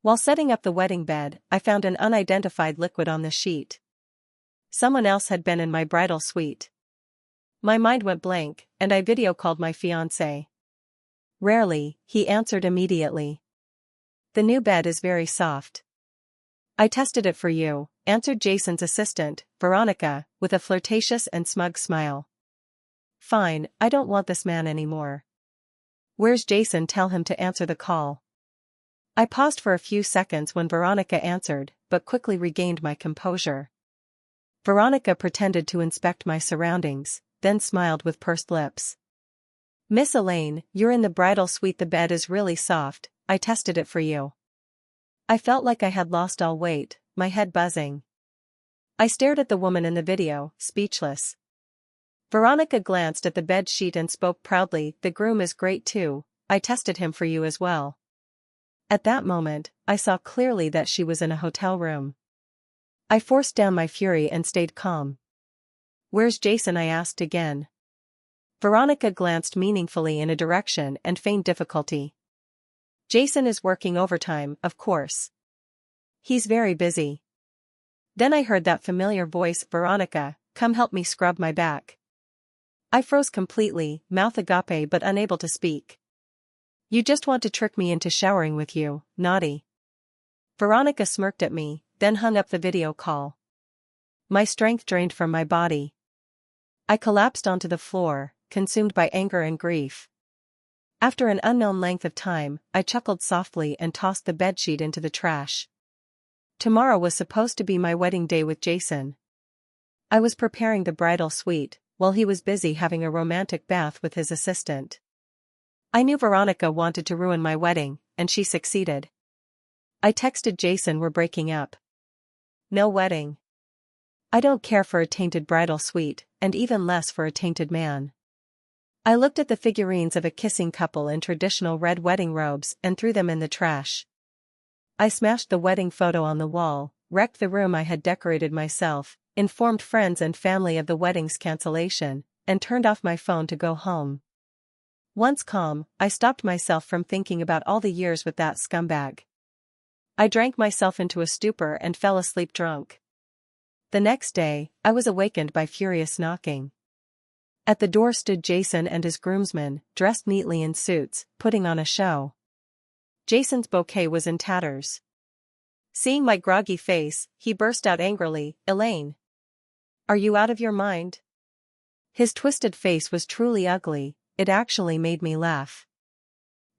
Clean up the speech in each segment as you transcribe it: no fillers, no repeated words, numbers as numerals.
While setting up the wedding bed, I found an unidentified liquid on the sheet. Someone else had been in my bridal suite. My mind went blank, and I video called my fiancé. Rarely, he answered immediately. The new bed is very soft. I tested it for you, answered Jason's assistant, Veronica, with a flirtatious and smug smile. Fine, I don't want this man anymore. Where's Jason? Tell him to answer the call. I paused for a few seconds when Veronica answered, but quickly regained my composure. Veronica pretended to inspect my surroundings, then smiled with pursed lips. Miss Elaine, you're in the bridal suite. The bed is really soft, I tested it for you. I felt like I had lost all weight, my head buzzing. I stared at the woman in the video, speechless. Veronica glanced at the bed sheet and spoke proudly, the groom is great too, I tested him for you as well. At that moment, I saw clearly that she was in a hotel room. I forced down my fury and stayed calm. Where's Jason? I asked again. Veronica glanced meaningfully in a direction and feigned difficulty. Jason is working overtime, of course. He's very busy. Then I heard that familiar voice, Veronica, come help me scrub my back. I froze completely, mouth agape but unable to speak. You just want to trick me into showering with you, naughty. Veronica smirked at me, then hung up the video call. My strength drained from my body. I collapsed onto the floor, consumed by anger and grief. After an unknown length of time, I chuckled softly and tossed the bedsheet into the trash. Tomorrow was supposed to be my wedding day with Jason. I was preparing the bridal suite, while he was busy having a romantic bath with his assistant. I knew Veronica wanted to ruin my wedding, and she succeeded. I texted Jason, we're breaking up. No wedding. I don't care for a tainted bridal suite, and even less for a tainted man. I looked at the figurines of a kissing couple in traditional red wedding robes and threw them in the trash. I smashed the wedding photo on the wall, wrecked the room I had decorated myself, informed friends and family of the wedding's cancellation, and turned off my phone to go home. Once calm, I stopped myself from thinking about all the years with that scumbag. I drank myself into a stupor and fell asleep drunk. The next day, I was awakened by furious knocking. At the door stood Jason and his groomsmen, dressed neatly in suits, putting on a show. Jason's bouquet was in tatters. Seeing my groggy face, he burst out angrily, Elaine. Are you out of your mind? His twisted face was truly ugly, it actually made me laugh.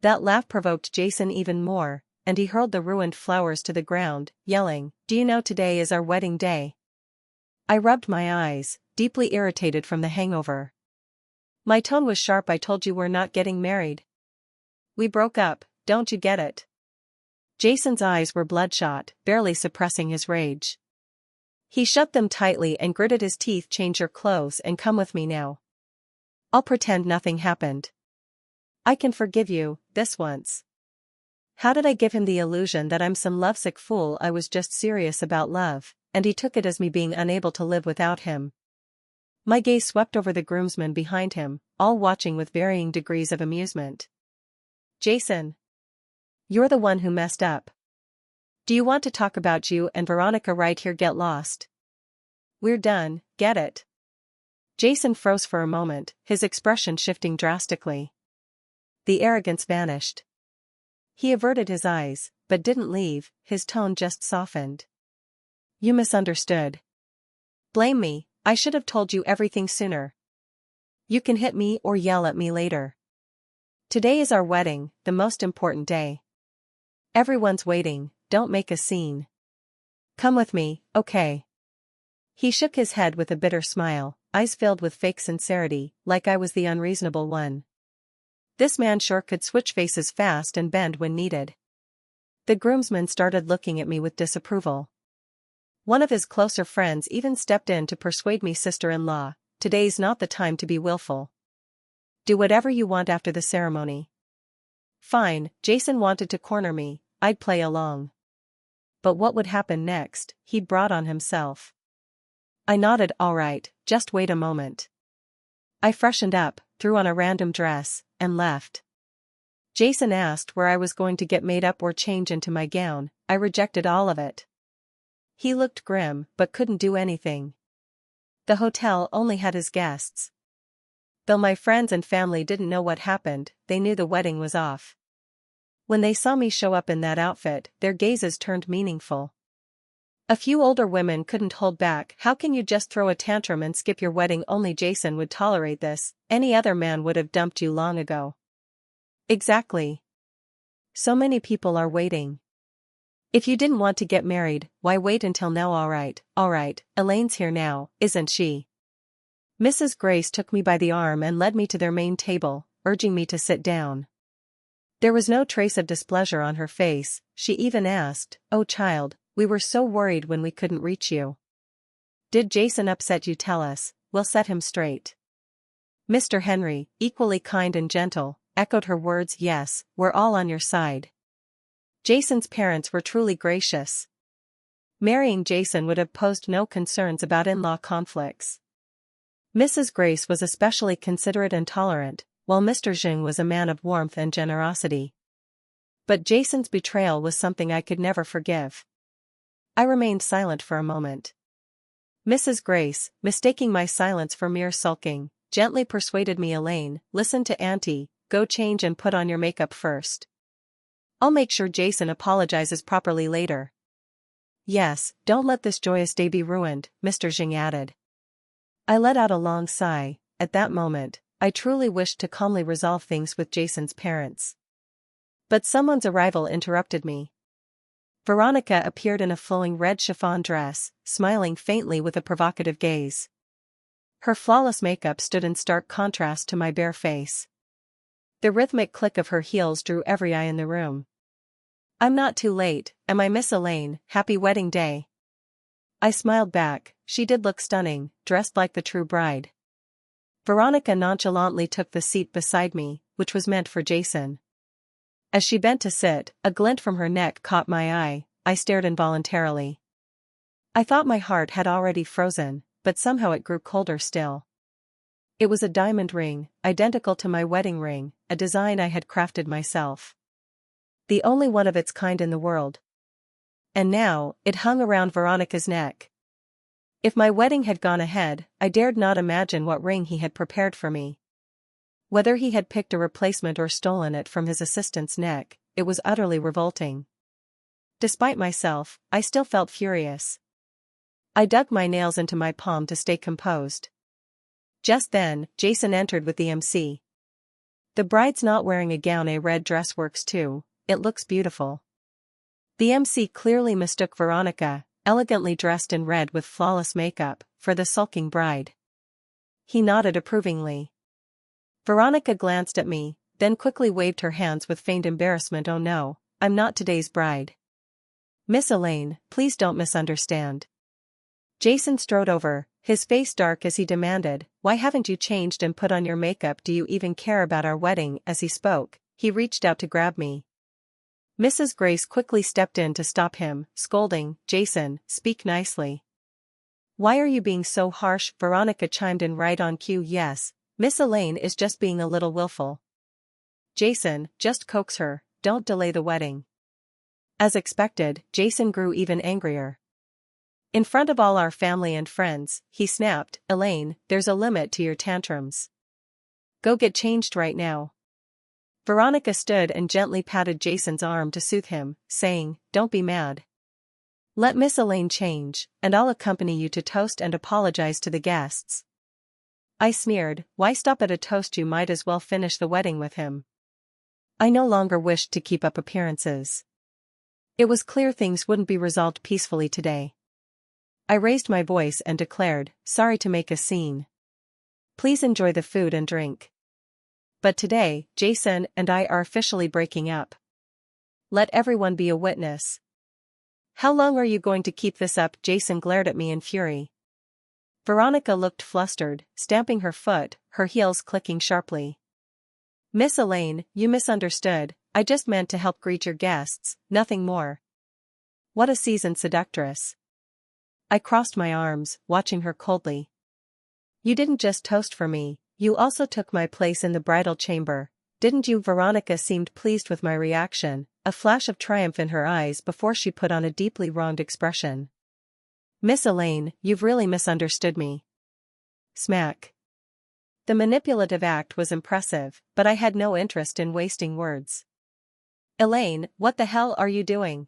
That laugh provoked Jason even more, and he hurled the ruined flowers to the ground, yelling, do you know today is our wedding day? I rubbed my eyes, deeply irritated from the hangover. My tone was sharp. I told you we're not getting married. We broke up, don't you get it? Jason's eyes were bloodshot, barely suppressing his rage. He shut them tightly and gritted his teeth. Change your clothes and come with me now. I'll pretend nothing happened. I can forgive you, this once. How did I give him the illusion that I'm some lovesick fool? I was just serious about love, and he took it as me being unable to live without him. My gaze swept over the groomsmen behind him, all watching with varying degrees of amusement. Jason. You're the one who messed up. Do you want to talk about you and Veronica right here? Get lost. We're done, get it? Jason froze for a moment, his expression shifting drastically. The arrogance vanished. He averted his eyes, but didn't leave, his tone just softened. You misunderstood. Blame me, I should have told you everything sooner. You can hit me or yell at me later. Today is our wedding, the most important day. Everyone's waiting, don't make a scene. Come with me, okay? He shook his head with a bitter smile, eyes filled with fake sincerity, like I was the unreasonable one. This man sure could switch faces fast and bend when needed. The groomsmen started looking at me with disapproval. One of his closer friends even stepped in to persuade me, sister-in-law, today's not the time to be willful. Do whatever you want after the ceremony. Fine, Jason wanted to corner me, I'd play along. But what would happen next, he'd brought on himself. I nodded, all right, just wait a moment. I freshened up, threw on a random dress, and left. Jason asked where I was going to get made up or change into my gown, I rejected all of it. He looked grim but couldn't do anything. The hotel only had his guests. Though my friends and family didn't know what happened, they knew the wedding was off. When they saw me show up in that outfit, their gazes turned meaningful. A few older women couldn't hold back. How can you just throw a tantrum and skip your wedding? Only Jason would tolerate this, any other man would have dumped you long ago. Exactly. So many people are waiting. If you didn't want to get married, why wait until now? Alright, Elaine's here now, isn't she? Mrs. Grace took me by the arm and led me to their main table, urging me to sit down. There was no trace of displeasure on her face. She even asked, "Oh child, we were so worried when we couldn't reach you. Did Jason upset you? Tell us, we'll set him straight." Mr. Henry, equally kind and gentle, echoed her words. "Yes, we're all on your side." Jason's parents were truly gracious. Marrying Jason would have posed no concerns about in-law conflicts. Mrs. Grace was especially considerate and tolerant, while Mr. Jing was a man of warmth and generosity. But Jason's betrayal was something I could never forgive. I remained silent for a moment. Mrs. Grace, mistaking my silence for mere sulking, gently persuaded me. "Elaine, listen to Auntie, go change and put on your makeup first. I'll make sure Jason apologizes properly later." "Yes, don't let this joyous day be ruined," Mr. Jing added. I let out a long sigh. At that moment, I truly wished to calmly resolve things with Jason's parents. But someone's arrival interrupted me. Veronica appeared in a flowing red chiffon dress, smiling faintly with a provocative gaze. Her flawless makeup stood in stark contrast to my bare face. The rhythmic click of her heels drew every eye in the room. "I'm not too late, am I, Miss Elaine? Happy wedding day." I smiled back. She did look stunning, dressed like the true bride. Veronica nonchalantly took the seat beside me, which was meant for Jason. As she bent to sit, a glint from her neck caught my eye. I stared involuntarily. I thought my heart had already frozen, but somehow it grew colder still. It was a diamond ring, identical to my wedding ring, a design I had crafted myself. The only one of its kind in the world. And now, it hung around Veronica's neck. If my wedding had gone ahead, I dared not imagine what ring he had prepared for me. Whether he had picked a replacement or stolen it from his assistant's neck, it was utterly revolting. Despite myself, I still felt furious. I dug my nails into my palm to stay composed. Just then, Jason entered with the MC. "The bride's not wearing a gown. A red dress works too, it looks beautiful." The MC clearly mistook Veronica, elegantly dressed in red with flawless makeup, for the sulking bride. He nodded approvingly. Veronica glanced at me, then quickly waved her hands with feigned embarrassment. "Oh no, I'm not today's bride. Miss Elaine, please don't misunderstand." Jason strode over, his face dark as he demanded, "Why haven't you changed and put on your makeup? Do you even care about our wedding?" As he spoke, he reached out to grab me. Mrs. Grace quickly stepped in to stop him, scolding, "Jason, speak nicely." "Why are you being so harsh?" Veronica chimed in right on cue. "Yes, Miss Elaine is just being a little willful." "Jason, just coax her, don't delay the wedding." As expected, Jason grew even angrier. In front of all our family and friends, he snapped, "Elaine, there's a limit to your tantrums. Go get changed right now." Veronica stood and gently patted Jason's arm to soothe him, saying, "Don't be mad. Let Miss Elaine change, and I'll accompany you to toast and apologize to the guests." I sneered, "Why stop at a toast? You might as well finish the wedding with him." I no longer wished to keep up appearances. It was clear things wouldn't be resolved peacefully today. I raised my voice and declared, "Sorry to make a scene. Please enjoy the food and drink. But today, Jason and I are officially breaking up. Let everyone be a witness." "How long are you going to keep this up?" Jason glared at me in fury. Veronica looked flustered, stamping her foot, her heels clicking sharply. "Miss Elaine, you misunderstood. I just meant to help greet your guests, nothing more." What a seasoned seductress. I crossed my arms, watching her coldly. "You didn't just toast for me, you also took my place in the bridal chamber, didn't you?" Veronica seemed pleased with my reaction, a flash of triumph in her eyes before she put on a deeply wronged expression. "Miss Elaine, you've really misunderstood me." Smack. The manipulative act was impressive, but I had no interest in wasting words. "Elaine, what the hell are you doing?"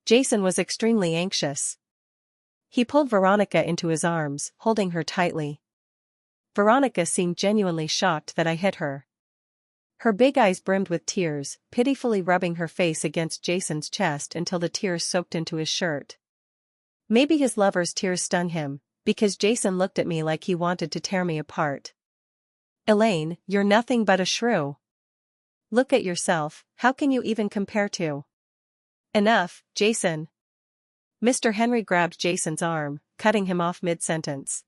Jason was extremely anxious. He pulled Veronica into his arms, holding her tightly. Veronica seemed genuinely shocked that I hit her. Her big eyes brimmed with tears, pitifully rubbing her face against Jason's chest until the tears soaked into his shirt. Maybe his lover's tears stung him, because Jason looked at me like he wanted to tear me apart. "Elaine, you're nothing but a shrew. Look at yourself, how can you even compare to?" "Enough, Jason." Mr. Henry grabbed Jason's arm, cutting him off mid-sentence.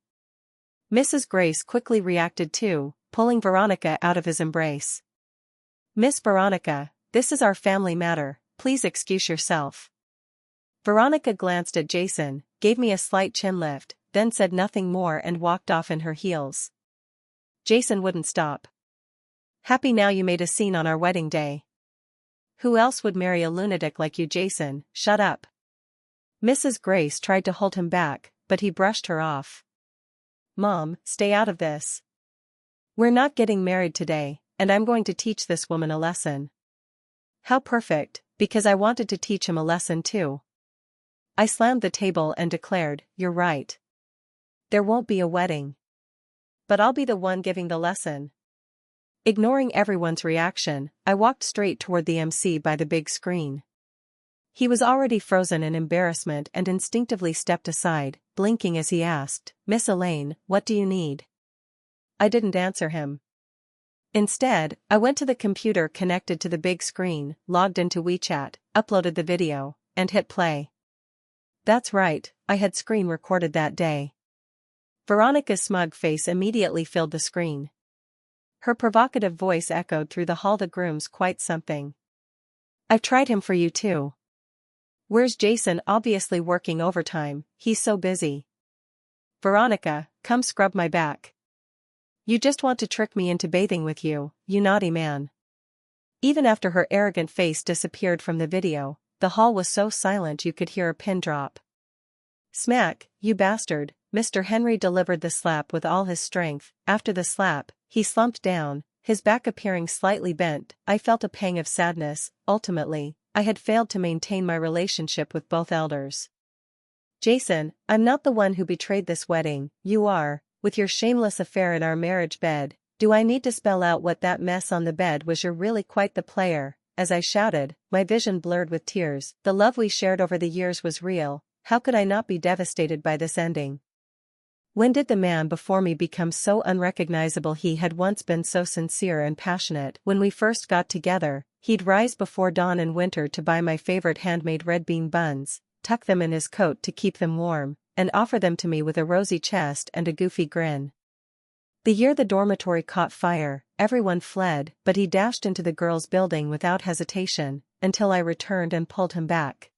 Mrs. Grace quickly reacted too, pulling Veronica out of his embrace. "Miss Veronica, this is our family matter, please excuse yourself." Veronica glanced at Jason, gave me a slight chin lift, then said nothing more and walked off in her heels. Jason wouldn't stop. "Happy now you made a scene on our wedding day. Who else would marry a lunatic like you, Jason? Shut up." Mrs. Grace tried to hold him back, but he brushed her off. "Mom, stay out of this. We're not getting married today, and I'm going to teach this woman a lesson." How perfect, because I wanted to teach him a lesson too. I slammed the table and declared, "You're right. There won't be a wedding. But I'll be the one giving the lesson." Ignoring everyone's reaction, I walked straight toward the MC by the big screen. He was already frozen in embarrassment and instinctively stepped aside, blinking as he asked, "Miss Elaine, what do you need?" I didn't answer him. Instead, I went to the computer connected to the big screen, logged into WeChat, uploaded the video, and hit play. That's right, I had screen recorded that day. Veronica's smug face immediately filled the screen. Her provocative voice echoed through the hall. "The groom's quite something. I've tried him for you too. Where's Jason? Obviously working overtime, he's so busy. Veronica, come scrub my back. You just want to trick me into bathing with you, you naughty man." Even after her arrogant face disappeared from the video, the hall was so silent you could hear a pin drop. "Smack, you bastard." Mr. Henry delivered the slap with all his strength. After the slap, he slumped down, his back appearing slightly bent. I felt a pang of sadness. Ultimately, I had failed to maintain my relationship with both elders. "Jason, I'm not the one who betrayed this wedding, you are, with your shameless affair in our marriage bed. Do I need to spell out what that mess on the bed was? You're really quite the player." As I shouted, my vision blurred with tears. The love we shared over the years was real. How could I not be devastated by this ending? When did the man before me become so unrecognizable? He had once been so sincere and passionate. When we first got together, he'd rise before dawn in winter to buy my favorite handmade red bean buns, tuck them in his coat to keep them warm, and offer them to me with a rosy chest and a goofy grin. The year the dormitory caught fire, everyone fled, but he dashed into the girls' building without hesitation, until I returned and pulled him back.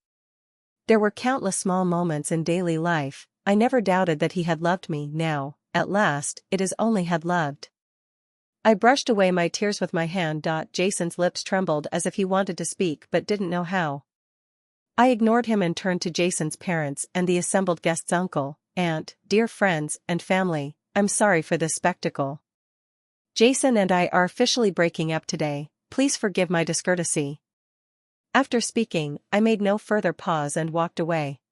There were countless small moments in daily life. I never doubted that he had loved me. Now, at last, it is only had loved. I brushed away my tears with my hand. Jason's lips trembled as if he wanted to speak but didn't know how. I ignored him and turned to Jason's parents and the assembled guests. "Uncle, aunt, dear friends, and family, I'm sorry for this spectacle. Jason and I are officially breaking up today. Please forgive my discourtesy." After speaking, I made no further pause and walked away.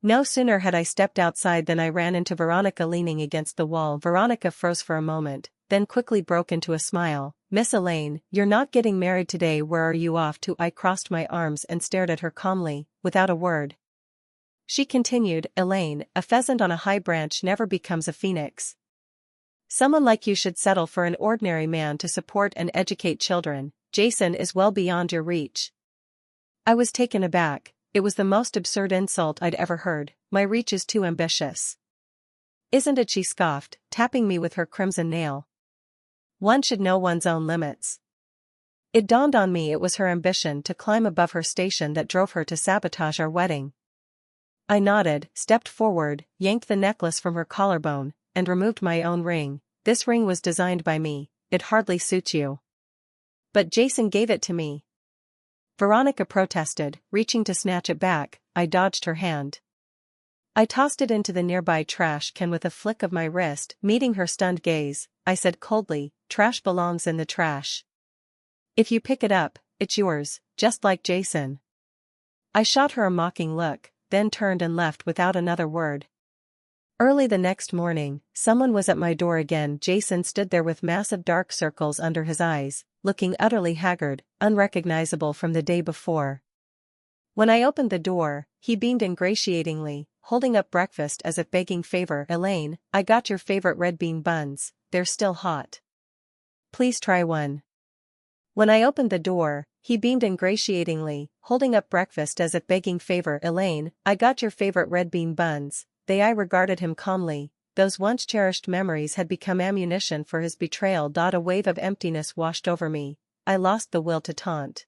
No sooner had I stepped outside than I ran into Veronica leaning against the wall. Veronica froze for a moment, then quickly broke into a smile. "Miss Elaine, you're not getting married today. Where are you off to?" I crossed my arms and stared at her calmly, without a word. She continued, "Elaine, a pheasant on a high branch never becomes a phoenix. Someone like you should settle for an ordinary man to support and educate children. Jason is well beyond your reach." I was taken aback. It was the most absurd insult I'd ever heard. "My reach is too ambitious. Isn't it?" she scoffed, tapping me with her crimson nail. "One should know one's own limits." It dawned on me it was her ambition to climb above her station that drove her to sabotage our wedding. I nodded, stepped forward, yanked the necklace from her collarbone, and removed my own ring. "This ring was designed by me, it hardly suits you." "But Jason gave it to me." Veronica protested, reaching to snatch it back. I dodged her hand. I tossed it into the nearby trash can with a flick of my wrist. Meeting her stunned gaze, I said coldly, "Trash belongs in the trash. If you pick it up, it's yours, just like Jason." I shot her a mocking look, then turned and left without another word. Early the next morning, someone was at my door again. Jason stood there with massive dark circles under his eyes, looking utterly haggard, unrecognizable from the day before. When I opened the door, he beamed ingratiatingly, holding up breakfast as if begging favor. "Elaine, I got your favorite red bean buns, they're still hot. Please try one." When I opened the door, he beamed ingratiatingly, holding up breakfast as if begging favor. "Elaine, I got your favorite red bean buns." I regarded him calmly. Those once cherished memories had become ammunition for his betrayal. A wave of emptiness washed over me. I lost the will to taunt.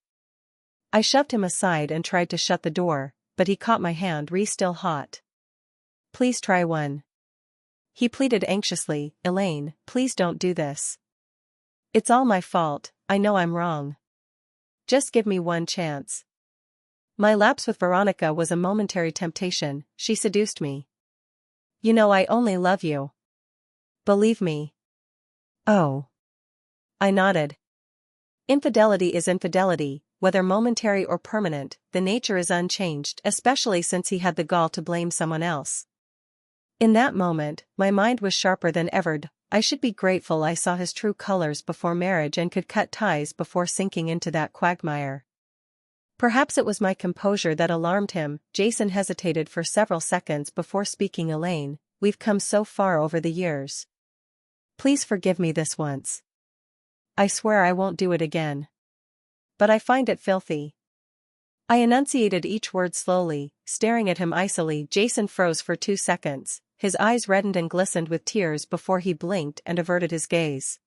I shoved him aside and tried to shut the door, but he caught my hand. "Still hot. Please try one." He pleaded anxiously. "Elaine, please don't do this. It's all my fault, I know I'm wrong. Just give me one chance." My lapse with Veronica was a momentary temptation. She seduced me. "You know I only love you. Believe me." "Oh." I nodded. Infidelity is infidelity, whether momentary or permanent. The nature is unchanged, especially since he had the gall to blame someone else. In that moment, my mind was sharper than ever. I should be grateful I saw his true colors before marriage and could cut ties before sinking into that quagmire. Perhaps it was my composure that alarmed him. Jason hesitated for several seconds before speaking. "Elaine, we've come so far over the years. Please forgive me this once. I swear I won't do it again. But I find it filthy." I enunciated each word slowly, staring at him icily. Jason froze for 2 seconds, his eyes reddened and glistened with tears before he blinked and averted his gaze.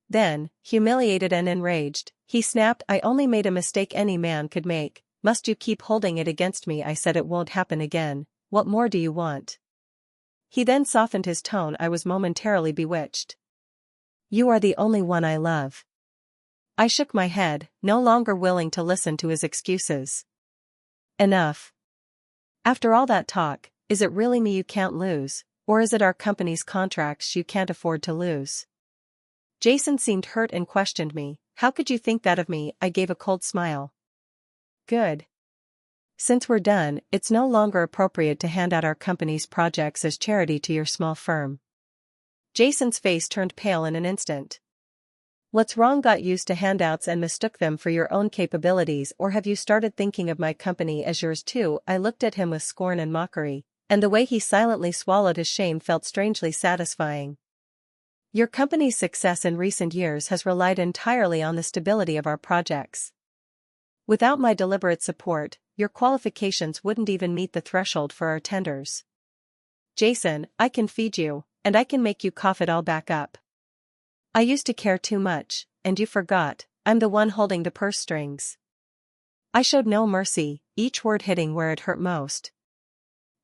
Then, humiliated and enraged, he snapped, "I only made a mistake any man could make. Must you keep holding it against me?" I said, "It won't happen again. What more do you want?" He then softened his tone. I was momentarily bewitched. "You are the only one I love." I shook my head, no longer willing to listen to his excuses. "Enough. After all that talk, is it really me you can't lose, or is it our company's contracts you can't afford to lose?" Jason seemed hurt and questioned me. "How could you think that of me?" I gave a cold smile. "Good. Since we're done, it's no longer appropriate to hand out our company's projects as charity to your small firm." Jason's face turned pale in an instant. "What's wrong? Got used to handouts and mistook them for your own capabilities, or have you started thinking of my company as yours too?" I looked at him with scorn and mockery, and the way he silently swallowed his shame felt strangely satisfying. "Your company's success in recent years has relied entirely on the stability of our projects. Without my deliberate support, your qualifications wouldn't even meet the threshold for our tenders. Jason, I can feed you, and I can make you cough it all back up. I used to care too much, and you forgot. I'm the one holding the purse strings." I showed no mercy, each word hitting where it hurt most.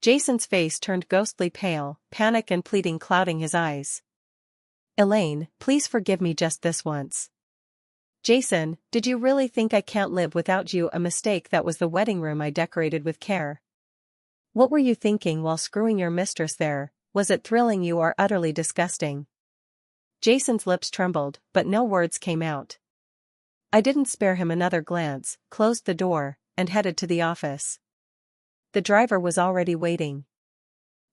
Jason's face turned ghostly pale, panic and pleading clouding his eyes. "Elaine, please forgive me just this once." "Jason, did you really think I can't live without you?" "A mistake. That was the wedding room I decorated with care. What were you thinking while screwing your mistress there? Was it thrilling you or utterly disgusting?" Jason's lips trembled, but no words came out. I didn't spare him another glance, closed the door, and headed to the office. The driver was already waiting.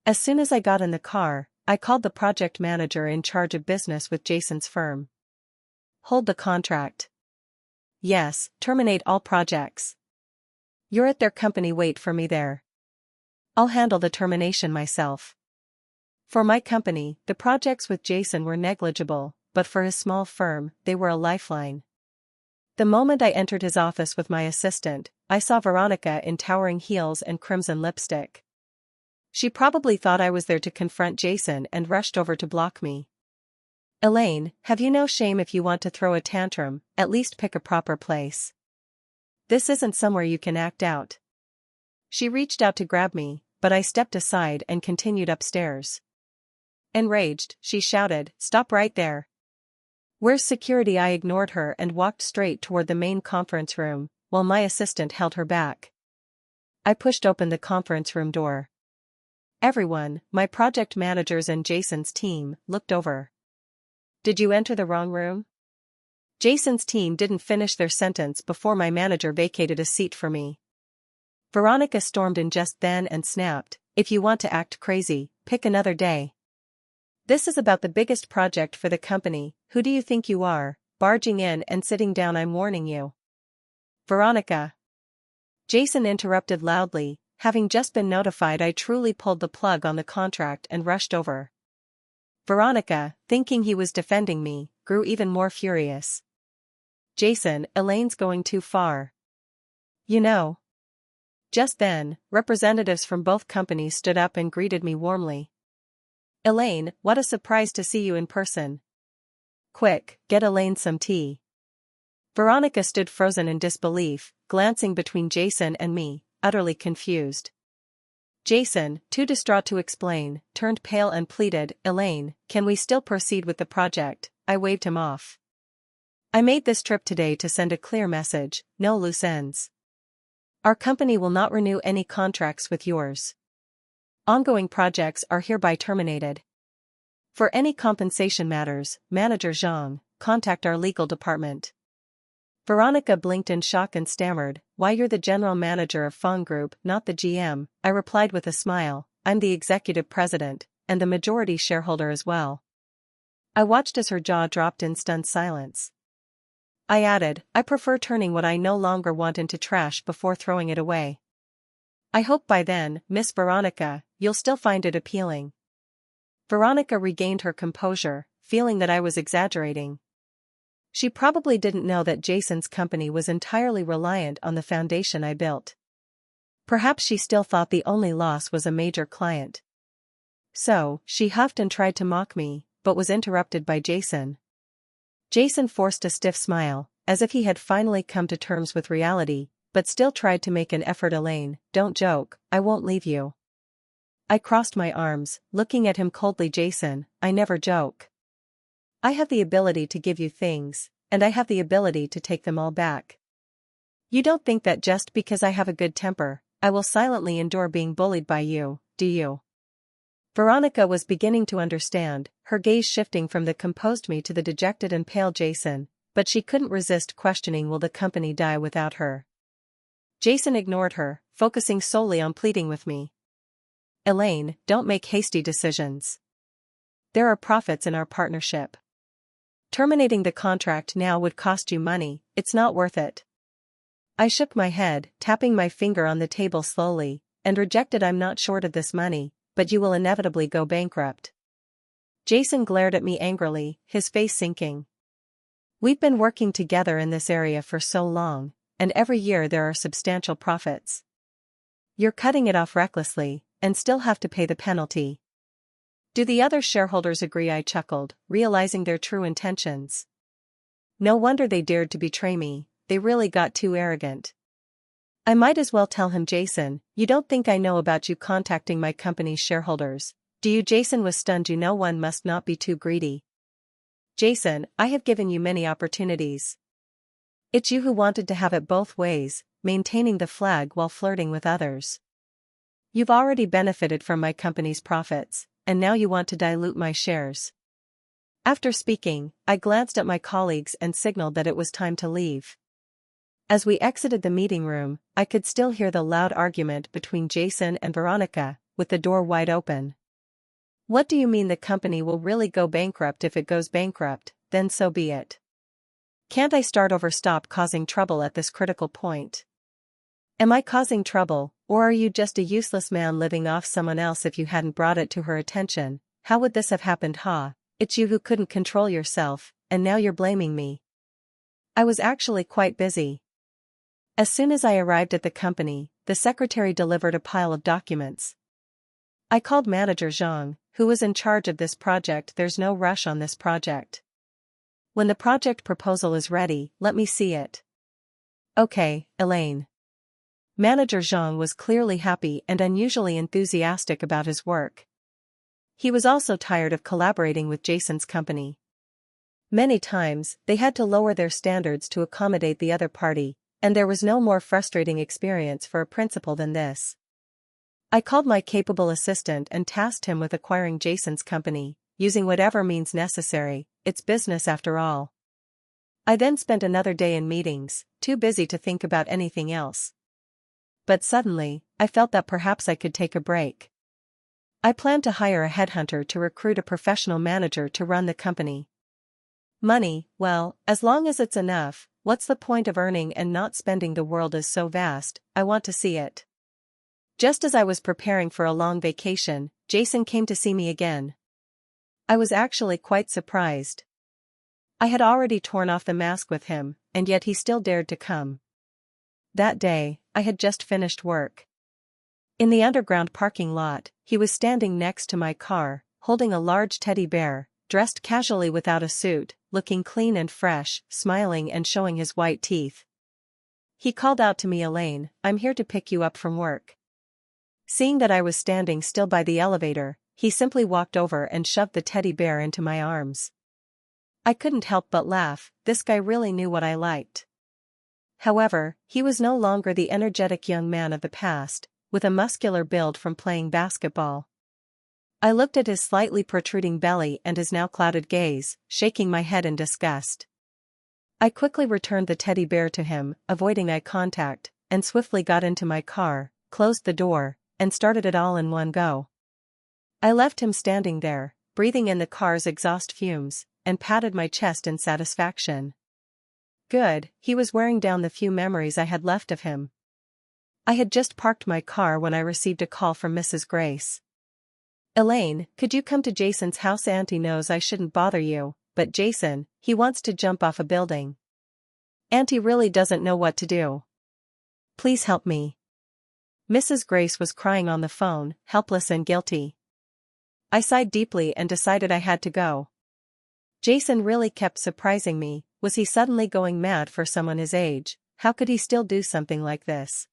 As soon as I got in the car, I called the project manager in charge of business with Jason's firm. "Hold the contract." "Yes, terminate all projects." "You're at their company, wait for me there. I'll handle the termination myself." For my company, the projects with Jason were negligible, but for his small firm, they were a lifeline. The moment I entered his office with my assistant, I saw Veronica in towering heels and crimson lipstick. She probably thought I was there to confront Jason and rushed over to block me. "Elaine, have you no shame? If you want to throw a tantrum, at least pick a proper place. This isn't somewhere you can act out." She reached out to grab me, but I stepped aside and continued upstairs. Enraged, she shouted, "Stop right there. Where's security?" I ignored her and walked straight toward the main conference room. while my assistant held her back. I pushed open the conference room door. Everyone, my project managers and Jason's team, looked over. Did you enter the wrong room? Jason's team didn't finish their sentence before my manager vacated a seat for me. Veronica stormed in just then and snapped, "If you want to act crazy, pick another day. This is about the biggest project for the company. Who do you think you are, barging in and sitting down? I'm warning you." Veronica. Jason interrupted loudly, having just been notified I truly pulled the plug on the contract and rushed over. Veronica, thinking he was defending me, grew even more furious. "Jason, Elaine's going too far. You know." Just then, representatives from both companies stood up and greeted me warmly. "Elaine, what a surprise to see you in person. Quick, get Elaine some tea." Veronica stood frozen in disbelief, glancing between Jason and me, utterly confused. Jason, too distraught to explain, turned pale and pleaded, "Elaine, can we still proceed with the project?" I waved him off. "I made this trip today to send a clear message, no loose ends. Our company will not renew any contracts with yours. Ongoing projects are hereby terminated. For any compensation matters, Manager Zhang, contact our legal department." Veronica blinked in shock and stammered, "Why, you're the general manager of Fong Group, not the GM, I replied with a smile. "I'm the executive president, and the majority shareholder as well." I watched as her jaw dropped in stunned silence. I added, "I prefer turning what I no longer want into trash before throwing it away. I hope by then, Miss Veronica, you'll still find it appealing." Veronica regained her composure, feeling that I was exaggerating. She probably didn't know that Jason's company was entirely reliant on the foundation I built. Perhaps she still thought the only loss was a major client. So, she huffed and tried to mock me, but was interrupted by Jason. Jason forced a stiff smile, as if he had finally come to terms with reality, but still tried to make an effort. "Elaine, don't joke, I won't leave you." I crossed my arms, looking at him coldly. "Jason, I never joke. I have the ability to give you things, and I have the ability to take them all back. You don't think that just because I have a good temper, I will silently endure being bullied by you, do you?" Veronica was beginning to understand, her gaze shifting from the composed me to the dejected and pale Jason, but she couldn't resist questioning, will the company die without her? Jason ignored her, focusing solely on pleading with me. "Elaine, don't make hasty decisions. There are profits in our partnership. Terminating the contract now would cost you money, it's not worth it." I shook my head, tapping my finger on the table slowly, and rejected. "I'm not short of this money, but you will inevitably go bankrupt." Jason glared at me angrily, his face sinking. "We've been working together in this area for so long, and every year there are substantial profits. You're cutting it off recklessly, and still have to pay the penalty." "Do the other shareholders agree?" I chuckled, realizing their true intentions. No wonder they dared to betray me, they really got too arrogant. I might as well tell him. "Jason, you don't think I know about you contacting my company's shareholders, do you?" Jason was stunned. "You know, one must not be too greedy. Jason, I have given you many opportunities. It's you who wanted to have it both ways, maintaining the flag while flirting with others. You've already benefited from my company's profits, and now you want to dilute my shares." After speaking, I glanced at my colleagues and signaled that it was time to leave. As we exited the meeting room, I could still hear the loud argument between Jason and Veronica, with the door wide open. "What do you mean the company will really go bankrupt? If it goes bankrupt, then so be it. Can't I start over? Stop causing trouble at this critical point. Am I causing trouble, or are you just a useless man living off someone else? If you hadn't brought it to her attention, how would this have happened? Ha, it's you who couldn't control yourself, and now you're blaming me." I was actually quite busy. As soon as I arrived at the company, the secretary delivered a pile of documents. I called Manager Zhang, who was in charge of this project. "There's no rush on this project. When the project proposal is ready, let me see it." "Okay, Elaine." Manager Zhang was clearly happy and unusually enthusiastic about his work. He was also tired of collaborating with Jason's company. Many times, they had to lower their standards to accommodate the other party, And there was no more frustrating experience for a principal than this. I called my capable assistant and tasked him with acquiring Jason's company, using whatever means necessary. It's business after all. I then spent another day in meetings, too busy to think about anything else. But suddenly, I felt that perhaps I could take a break. I planned to hire a headhunter to recruit a professional manager to run the company. Money, well, as long as it's enough, what's the point of earning and not spending? The world is so vast, I want to see it. Just as I was preparing for a long vacation, Jason came to see me again. I was actually quite surprised. I had already torn off the mask with him, and yet he still dared to come. That day, I had just finished work. In the underground parking lot, he was standing next to my car, holding a large teddy bear, dressed casually without a suit, looking clean and fresh, smiling and showing his white teeth. He called out to me, "Elaine, I'm here to pick you up from work." Seeing that I was standing still by the elevator, he simply walked over and shoved the teddy bear into my arms. I couldn't help but laugh. This guy really knew what I liked. However, he was no longer the energetic young man of the past, with a muscular build from playing basketball. I looked at his slightly protruding belly and his now clouded gaze, shaking my head in disgust. I quickly returned the teddy bear to him, avoiding eye contact, and swiftly got into my car, closed the door, and started it all in one go. I left him standing there, breathing in the car's exhaust fumes, and patted my chest in satisfaction. Good, he was wearing down the few memories I had left of him. I had just parked my car when I received a call from Mrs. Grace. "Elaine, could you come to Jason's house? Auntie knows I shouldn't bother you, but Jason, he wants to jump off a building. Auntie really doesn't know what to do. Please help me." Mrs. Grace was crying on the phone, helpless and guilty. I sighed deeply and decided I had to go. Jason really kept surprising me. Was he suddenly going mad for someone his age? How could he still do something like this?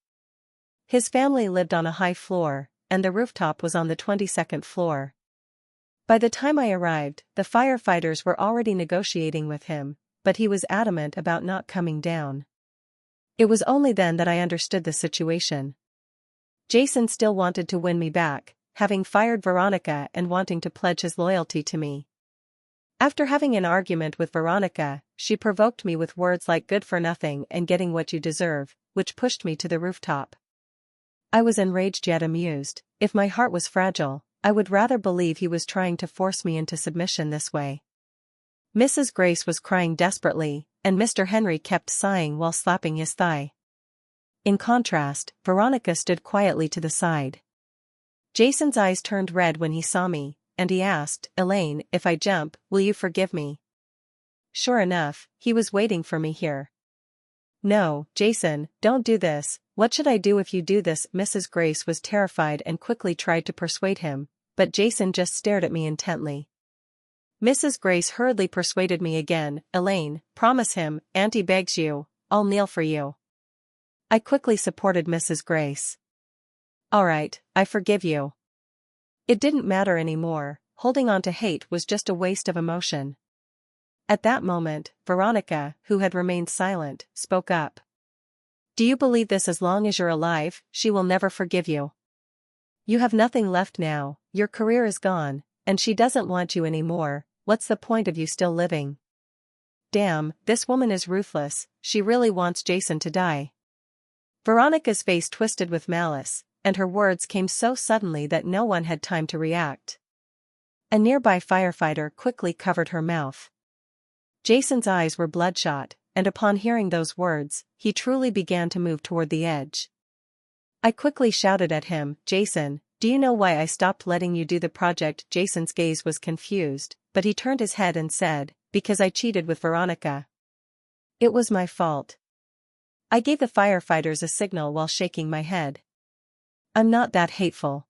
His family lived on a high floor, and the rooftop was on the 22nd floor. By the time I arrived, the firefighters were already negotiating with him, but he was adamant about not coming down. It was only then that I understood the situation. Jason still wanted to win me back, having fired Veronica and wanting to pledge his loyalty to me. After having an argument with Veronica, she provoked me with words like "good for nothing" and "getting what you deserve," which pushed me to the rooftop. I was enraged yet amused. If my heart was fragile, I would rather believe he was trying to force me into submission this way. Mrs. Grace was crying desperately, and Mr. Henry kept sighing while slapping his thigh. In contrast, Veronica stood quietly to the side. Jason's eyes turned red when he saw me, and he asked, "Elaine, if I jump, will you forgive me?" Sure enough, he was waiting for me here. "No, Jason, don't do this. What should I do if you do this?" Mrs. Grace was terrified and quickly tried to persuade him, but Jason just stared at me intently. Mrs. Grace hurriedly persuaded me again. "Elaine, promise him, Auntie begs you, I'll kneel for you." I quickly supported Mrs. Grace. "All right, I forgive you." It didn't matter anymore. Holding on to hate was just a waste of emotion. At that moment, Veronica, who had remained silent, spoke up. "Do you believe this? As long as you're alive, she will never forgive you. You have nothing left now, your career is gone, and she doesn't want you anymore. What's the point of you still living? Damn, this woman is ruthless. She really wants Jason to die." Veronica's face twisted with malice, and her words came so suddenly that no one had time to react. A nearby firefighter quickly covered her mouth. Jason's eyes were bloodshot, and upon hearing those words, he truly began to move toward the edge. I quickly shouted at him, "Jason, do you know why I stopped letting you do the project?" Jason's gaze was confused, but he turned his head and said, "Because I cheated with Veronica. It was my fault." I gave the firefighters a signal while shaking my head. "I'm not that hateful.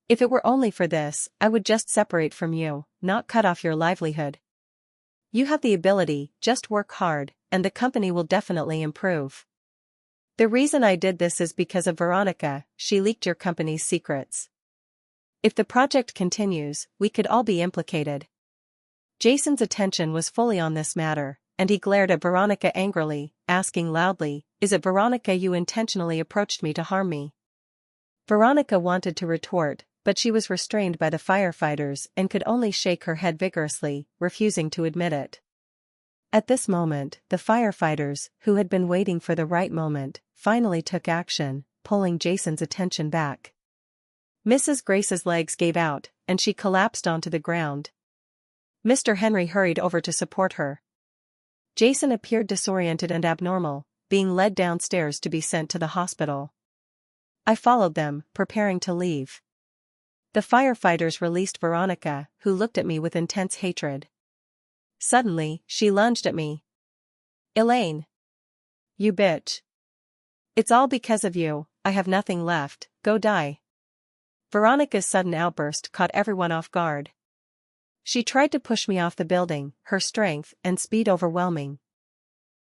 If it were only for this, I would just separate from you, not cut off your livelihood. You have the ability, just work hard, and the company will definitely improve. The reason I did this is because of Veronica. She leaked your company's secrets. If the project continues, we could all be implicated." Jason's attention was fully on this matter, and he glared at Veronica angrily, asking loudly, "Is it Veronica, you intentionally approached me to harm me?" Veronica wanted to retort, but she was restrained by the firefighters and could only shake her head vigorously, refusing to admit it. At this moment, the firefighters, who had been waiting for the right moment, finally took action, pulling Jason's attention back. Mrs. Grace's legs gave out, and she collapsed onto the ground. Mr. Henry hurried over to support her. Jason appeared disoriented and abnormal, being led downstairs to be sent to the hospital. I followed them, preparing to leave. The firefighters released Veronica, who looked at me with intense hatred. Suddenly, she lunged at me. "Elaine! You bitch! It's all because of you, I have nothing left, go die." Veronica's sudden outburst caught everyone off guard. She tried to push me off the building, her strength and speed overwhelming.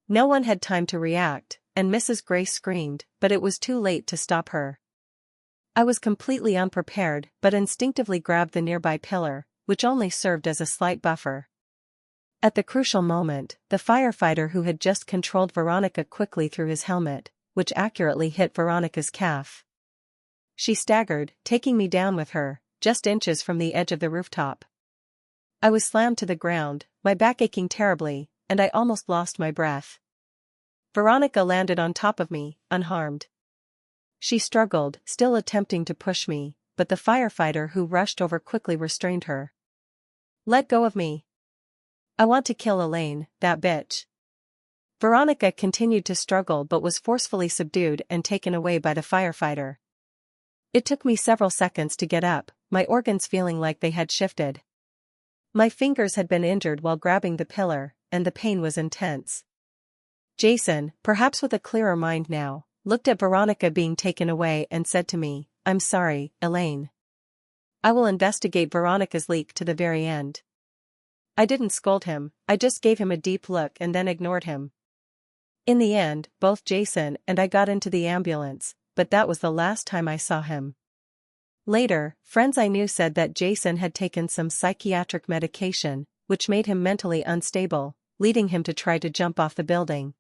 No one had time to react, and Mrs. Grace screamed, but it was too late to stop her. I was completely unprepared but instinctively grabbed the nearby pillar, which only served as a slight buffer. At the crucial moment, the firefighter who had just controlled Veronica quickly threw his helmet, which accurately hit Veronica's calf. She staggered, taking me down with her, just inches from the edge of the rooftop. I was slammed to the ground, my back aching terribly, and I almost lost my breath. Veronica landed on top of me, unharmed. She struggled, still attempting to push me, but the firefighter who rushed over quickly restrained her. "Let go of me. I want to kill Elaine, that bitch." Veronica continued to struggle but was forcefully subdued and taken away by the firefighter. It took me several seconds to get up, my organs feeling like they had shifted. My fingers had been injured while grabbing the pillar, and the pain was intense. Jason, perhaps with a clearer mind now, looked at Veronica being taken away and said to me, "I'm sorry, Elaine. I will investigate Veronica's leak to the very end." I didn't scold him, I just gave him a deep look and then ignored him. In the end, both Jason and I got into the ambulance, but that was the last time I saw him. Later, friends I knew said that Jason had taken some psychiatric medication, which made him mentally unstable, leading him to try to jump off the building.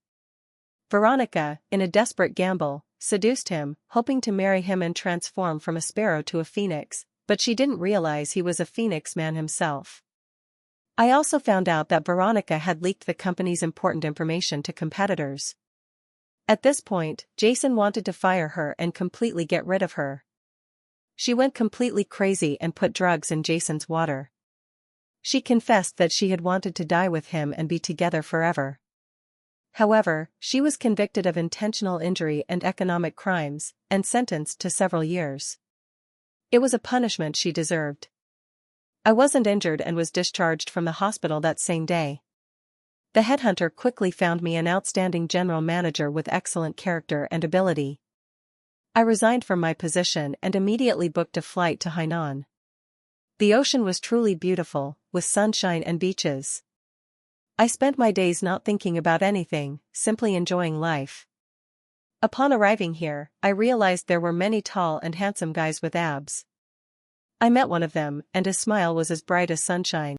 Veronica, in a desperate gamble, seduced him, hoping to marry him and transform from a sparrow to a phoenix, but she didn't realize he was a phoenix man himself. I also found out that Veronica had leaked the company's important information to competitors. At this point, Jason wanted to fire her and completely get rid of her. She went completely crazy and put drugs in Jason's water. She confessed that she had wanted to die with him and be together forever. However, she was convicted of intentional injury and economic crimes, and sentenced to several years. It was a punishment she deserved. I wasn't injured and was discharged from the hospital that same day. The headhunter quickly found me an outstanding general manager with excellent character and ability. I resigned from my position and immediately booked a flight to Hainan. The ocean was truly beautiful, with sunshine and beaches. I spent my days not thinking about anything, simply enjoying life. Upon arriving here, I realized there were many tall and handsome guys with abs. I met one of them, and his smile was as bright as sunshine.